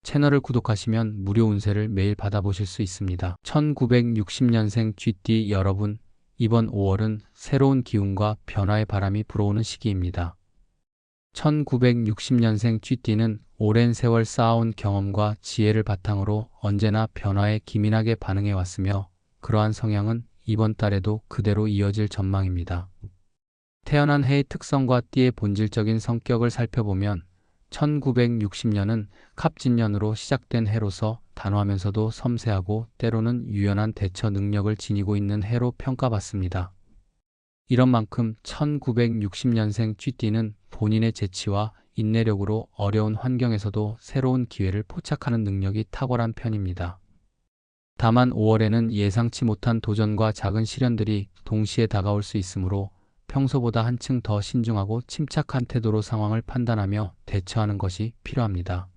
채널을 구독하시면 무료 운세를 매일 받아보실 수 있습니다. 1960년생 쥐띠 여러분, 이번 5월은 새로운 기운과 변화의 바람이 불어오는 시기입니다. 1960년생 쥐띠는 오랜 세월 쌓아온 경험과 지혜를 바탕으로 언제나 변화에 기민하게 반응해 왔으며, 그러한 성향은 이번 달에도 그대로 이어질 전망입니다. 태어난 해의 특성과 띠의 본질적인 성격을 살펴보면 1960년은 갑진년으로 시작된 해로서 단호하면서도 섬세하고 때로는 유연한 대처 능력을 지니고 있는 해로 평가받습니다. 이런 만큼 1960년생 쥐띠는 본인의 재치와 인내력으로 어려운 환경에서도 새로운 기회를 포착하는 능력이 탁월한 편입니다. 다만 5월에는 예상치 못한 도전과 작은 시련들이 동시에 다가올 수 있으므로 평소보다 한층 더 신중하고 침착한 태도로 상황을 판단하며 대처하는 것이 필요합니다.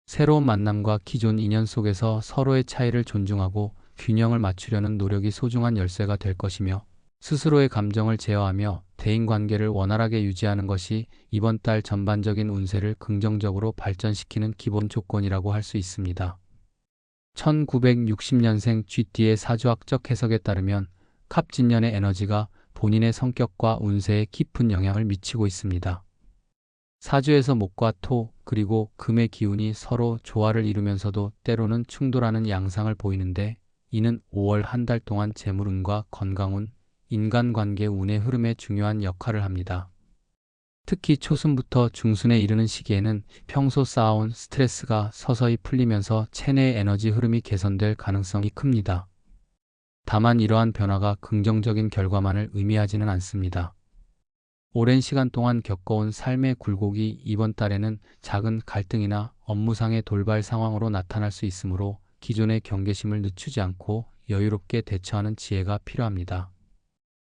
새로운 만남과 기존 인연 속에서 서로의 차이를 존중하고 균형을 맞추려는 노력이 소중한 열쇠가 될 것이며, 스스로의 감정을 제어하며 대인관계를 원활하게 유지하는 것이 이번 달 전반적인 운세를 긍정적으로 발전시키는 기본 조건이라고 할 수 있습니다. 1960년생 쥐띠의 사주학적 해석에 따르면 갑진년의 에너지가 본인의 성격과 운세에 깊은 영향을 미치고 있습니다. 사주에서 목과 토, 그리고 금의 기운이 서로 조화를 이루면서도 때로는 충돌하는 양상을 보이는데, 이는 5월 한 달 동안 재물운과 건강운, 인간관계 운의 흐름에 중요한 역할을 합니다. 특히 초순부터 중순에 이르는 시기에는 평소 쌓아온 스트레스가 서서히 풀리면서 체내의 에너지 흐름이 개선될 가능성이 큽니다. 다만 이러한 변화가 긍정적인 결과만을 의미하지는 않습니다. 오랜 시간 동안 겪어온 삶의 굴곡이 이번 달에는 작은 갈등이나 업무상의 돌발 상황으로 나타날 수 있으므로 기존의 경계심을 늦추지 않고 여유롭게 대처하는 지혜가 필요합니다.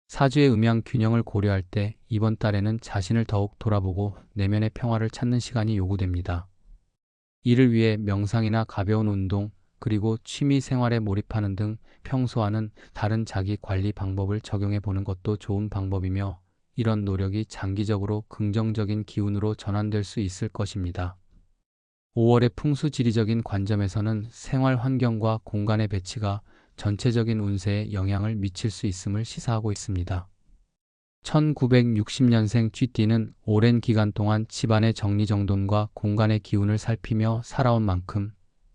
사주의 음양 균형을 고려할 때 이번 달에는 자신을 더욱 돌아보고 내면의 평화를 찾는 시간이 요구됩니다. 이를 위해 명상이나 가벼운 운동, 그리고 취미 생활에 몰입하는 등 평소와는 다른 자기 관리 방법을 적용해 보는 것도 좋은 방법이며, 이런 노력이 장기적으로 긍정적인 기운으로 전환될 수 있을 것입니다. 5월의 풍수지리적인 관점에서는 생활 환경과 공간의 배치가 전체적인 운세에 영향을 미칠 수 있음을 시사하고 있습니다. 1960년생 쥐띠는 오랜 기간 동안 집안의 정리정돈과 공간의 기운을 살피며 살아온 만큼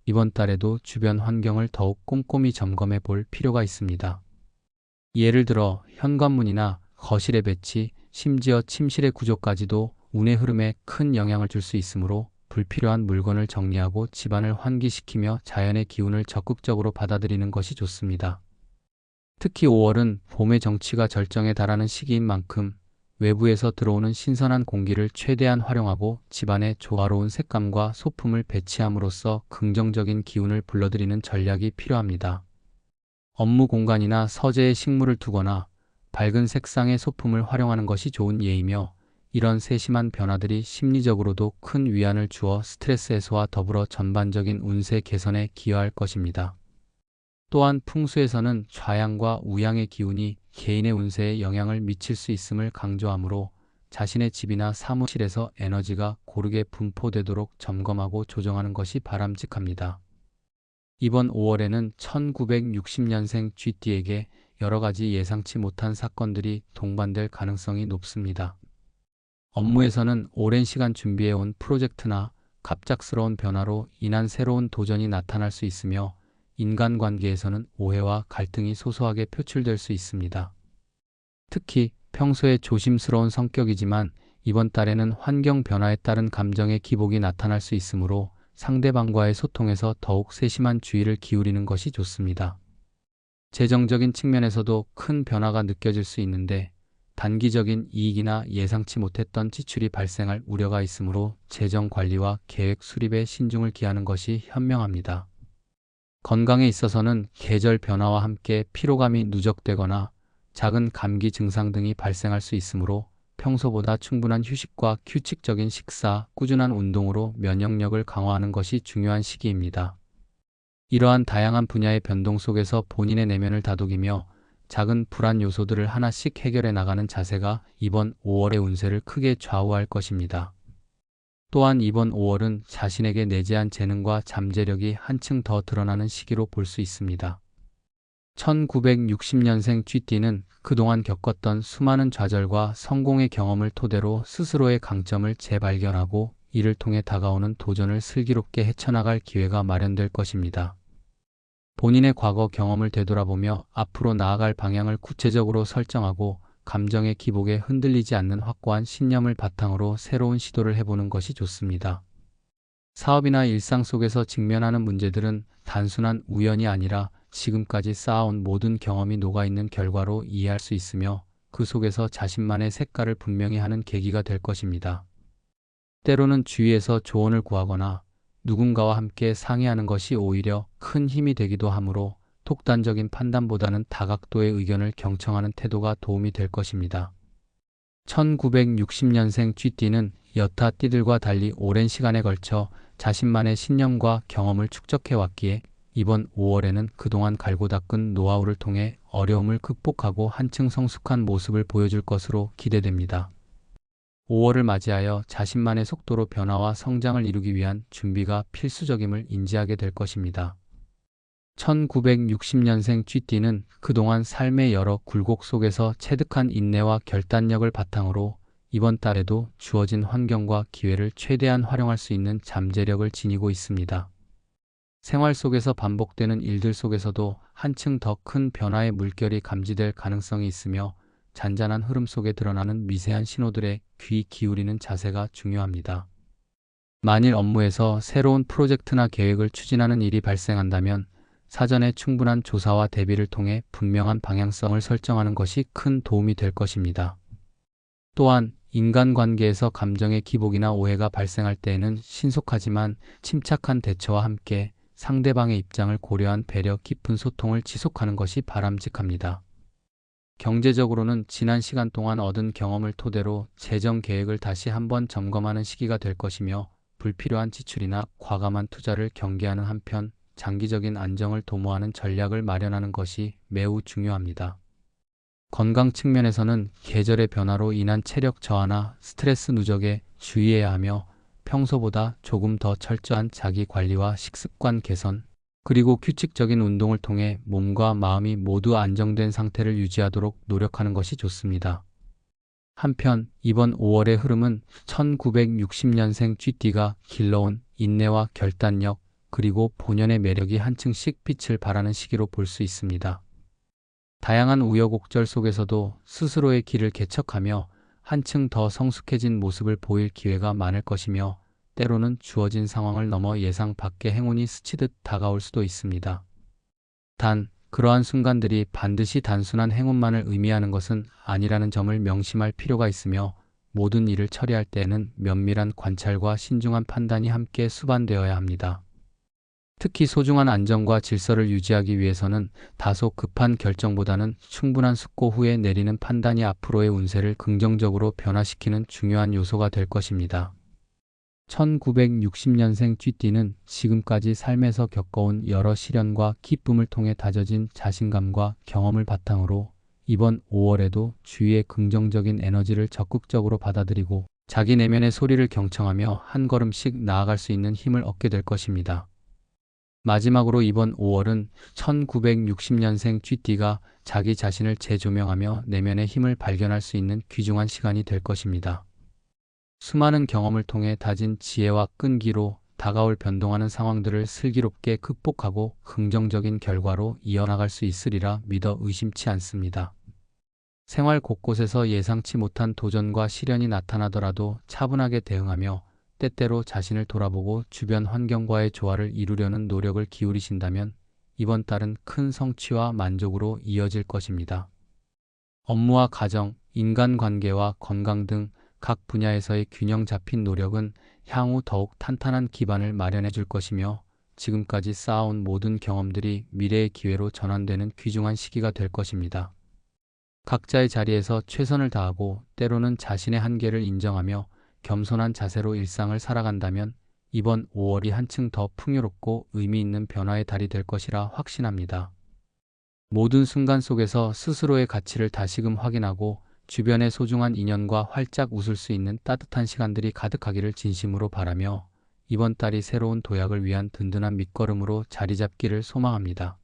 이번 달에도 주변 환경을 더욱 꼼꼼히 점검해 볼 필요가 있습니다. 예를 들어 현관문이나 거실의 배치, 심지어 침실의 구조까지도 운의 흐름에 큰 영향을 줄 수 있으므로 불필요한 물건을 정리하고 집안을 환기시키며 자연의 기운을 적극적으로 받아들이는 것이 좋습니다. 특히 5월은 봄의 정취가 절정에 달하는 시기인 만큼 외부에서 들어오는 신선한 공기를 최대한 활용하고 집안에 조화로운 색감과 소품을 배치함으로써 긍정적인 기운을 불러들이는 전략이 필요합니다. 업무 공간이나 서재에 식물을 두거나 밝은 색상의 소품을 활용하는 것이 좋은 예이며, 이런 세심한 변화들이 심리적으로도 큰 위안을 주어 스트레스 해소와 더불어 전반적인 운세 개선에 기여할 것입니다. 또한 풍수에서는 좌양과 우양의 기운이 개인의 운세에 영향을 미칠 수 있음을 강조하므로 자신의 집이나 사무실에서 에너지가 고르게 분포되도록 점검하고 조정하는 것이 바람직합니다. 이번 5월에는 1960년생 쥐띠에게 여러 가지 예상치 못한 사건들이 동반될 가능성이 높습니다. 업무에서는 오랜 시간 준비해온 프로젝트나 갑작스러운 변화로 인한 새로운 도전이 나타날 수 있으며, 인간관계에서는 오해와 갈등이 소소하게 표출될 수 있습니다. 특히 평소에 조심스러운 성격이지만 이번 달에는 환경 변화에 따른 감정의 기복이 나타날 수 있으므로 상대방과의 소통에서 더욱 세심한 주의를 기울이는 것이 좋습니다. 재정적인 측면에서도 큰 변화가 느껴질 수 있는데, 단기적인 이익이나 예상치 못했던 지출이 발생할 우려가 있으므로 재정 관리와 계획 수립에 신중을 기하는 것이 현명합니다. 건강에 있어서는 계절 변화와 함께 피로감이 누적되거나 작은 감기 증상 등이 발생할 수 있으므로 평소보다 충분한 휴식과 규칙적인 식사, 꾸준한 운동으로 면역력을 강화하는 것이 중요한 시기입니다. 이러한 다양한 분야의 변동 속에서 본인의 내면을 다독이며 작은 불안 요소들을 하나씩 해결해 나가는 자세가 이번 5월의 운세를 크게 좌우할 것입니다. 또한 이번 5월은 자신에게 내재한 재능과 잠재력이 한층 더 드러나는 시기로 볼 수 있습니다. 1960년생 쥐띠는 그동안 겪었던 수많은 좌절과 성공의 경험을 토대로 스스로의 강점을 재발견하고 이를 통해 다가오는 도전을 슬기롭게 헤쳐나갈 기회가 마련될 것입니다. 본인의 과거 경험을 되돌아보며 앞으로 나아갈 방향을 구체적으로 설정하고 감정의 기복에 흔들리지 않는 확고한 신념을 바탕으로 새로운 시도를 해보는 것이 좋습니다. 사업이나 일상 속에서 직면하는 문제들은 단순한 우연이 아니라 지금까지 쌓아온 모든 경험이 녹아있는 결과로 이해할 수 있으며 그 속에서 자신만의 색깔을 분명히 하는 계기가 될 것입니다. 때로는 주위에서 조언을 구하거나 누군가와 함께 상의하는 것이 오히려 큰 힘이 되기도 하므로 독단적인 판단보다는 다각도의 의견을 경청하는 태도가 도움이 될 것입니다. 1960년생 쥐띠는 여타 띠들과 달리 오랜 시간에 걸쳐 자신만의 신념과 경험을 축적해왔기에 이번 5월에는 그동안 갈고 닦은 노하우를 통해 어려움을 극복하고 한층 성숙한 모습을 보여줄 것으로 기대됩니다. 5월을 맞이하여 자신만의 속도로 변화와 성장을 이루기 위한 준비가 필수적임을 인지하게 될 것입니다. 1960년생 쥐띠는 그동안 삶의 여러 굴곡 속에서 체득한 인내와 결단력을 바탕으로 이번 달에도 주어진 환경과 기회를 최대한 활용할 수 있는 잠재력을 지니고 있습니다. 생활 속에서 반복되는 일들 속에서도 한층 더 큰 변화의 물결이 감지될 가능성이 있으며 잔잔한 흐름 속에 드러나는 미세한 신호들에 귀 기울이는 자세가 중요합니다. 만일 업무에서 새로운 프로젝트나 계획을 추진하는 일이 발생한다면 사전에 충분한 조사와 대비를 통해 분명한 방향성을 설정하는 것이 큰 도움이 될 것입니다. 또한 인간관계에서 감정의 기복이나 오해가 발생할 때에는 신속하지만 침착한 대처와 함께 상대방의 입장을 고려한 배려 깊은 소통을 지속하는 것이 바람직합니다. 경제적으로는 지난 시간 동안 얻은 경험을 토대로 재정 계획을 다시 한번 점검하는 시기가 될 것이며 불필요한 지출이나 과감한 투자를 경계하는 한편 장기적인 안정을 도모하는 전략을 마련하는 것이 매우 중요합니다. 건강 측면에서는 계절의 변화로 인한 체력 저하나 스트레스 누적에 주의해야 하며 평소보다 조금 더 철저한 자기 관리와 식습관 개선, 그리고 규칙적인 운동을 통해 몸과 마음이 모두 안정된 상태를 유지하도록 노력하는 것이 좋습니다. 한편 이번 5월의 흐름은 1960년생 쥐띠가 길러온 인내와 결단력, 그리고 본연의 매력이 한층씩 빛을 발하는 시기로 볼 수 있습니다. 다양한 우여곡절 속에서도 스스로의 길을 개척하며 한층 더 성숙해진 모습을 보일 기회가 많을 것이며 때로는 주어진 상황을 넘어 예상 밖의 행운이 스치듯 다가올 수도 있습니다. 단, 그러한 순간들이 반드시 단순한 행운만을 의미하는 것은 아니라는 점을 명심할 필요가 있으며 모든 일을 처리할 때에는 면밀한 관찰과 신중한 판단이 함께 수반되어야 합니다. 특히 소중한 안정과 질서를 유지하기 위해서는 다소 급한 결정보다는 충분한 숙고 후에 내리는 판단이 앞으로의 운세를 긍정적으로 변화시키는 중요한 요소가 될 것입니다. 1960년생 쥐띠는 지금까지 삶에서 겪어온 여러 시련과 기쁨을 통해 다져진 자신감과 경험을 바탕으로 이번 5월에도 주위의 긍정적인 에너지를 적극적으로 받아들이고 자기 내면의 소리를 경청하며 한 걸음씩 나아갈 수 있는 힘을 얻게 될 것입니다. 마지막으로 이번 5월은 1960년생 쥐띠가 자기 자신을 재조명하며 내면의 힘을 발견할 수 있는 귀중한 시간이 될 것입니다. 수많은 경험을 통해 다진 지혜와 끈기로 다가올 변동하는 상황들을 슬기롭게 극복하고 긍정적인 결과로 이어나갈 수 있으리라 믿어 의심치 않습니다. 생활 곳곳에서 예상치 못한 도전과 시련이 나타나더라도 차분하게 대응하며 때때로 자신을 돌아보고 주변 환경과의 조화를 이루려는 노력을 기울이신다면 이번 달은 큰 성취와 만족으로 이어질 것입니다. 업무와 가정, 인간관계와 건강 등 각 분야에서의 균형 잡힌 노력은 향후 더욱 탄탄한 기반을 마련해 줄 것이며 지금까지 쌓아온 모든 경험들이 미래의 기회로 전환되는 귀중한 시기가 될 것입니다. 각자의 자리에서 최선을 다하고 때로는 자신의 한계를 인정하며 겸손한 자세로 일상을 살아간다면 이번 5월이 한층 더 풍요롭고 의미 있는 변화의 달이 될 것이라 확신합니다. 모든 순간 속에서 스스로의 가치를 다시금 확인하고 주변의 소중한 인연과 활짝 웃을 수 있는 따뜻한 시간들이 가득하기를 진심으로 바라며 이번 달이 새로운 도약을 위한 든든한 밑거름으로 자리 잡기를 소망합니다.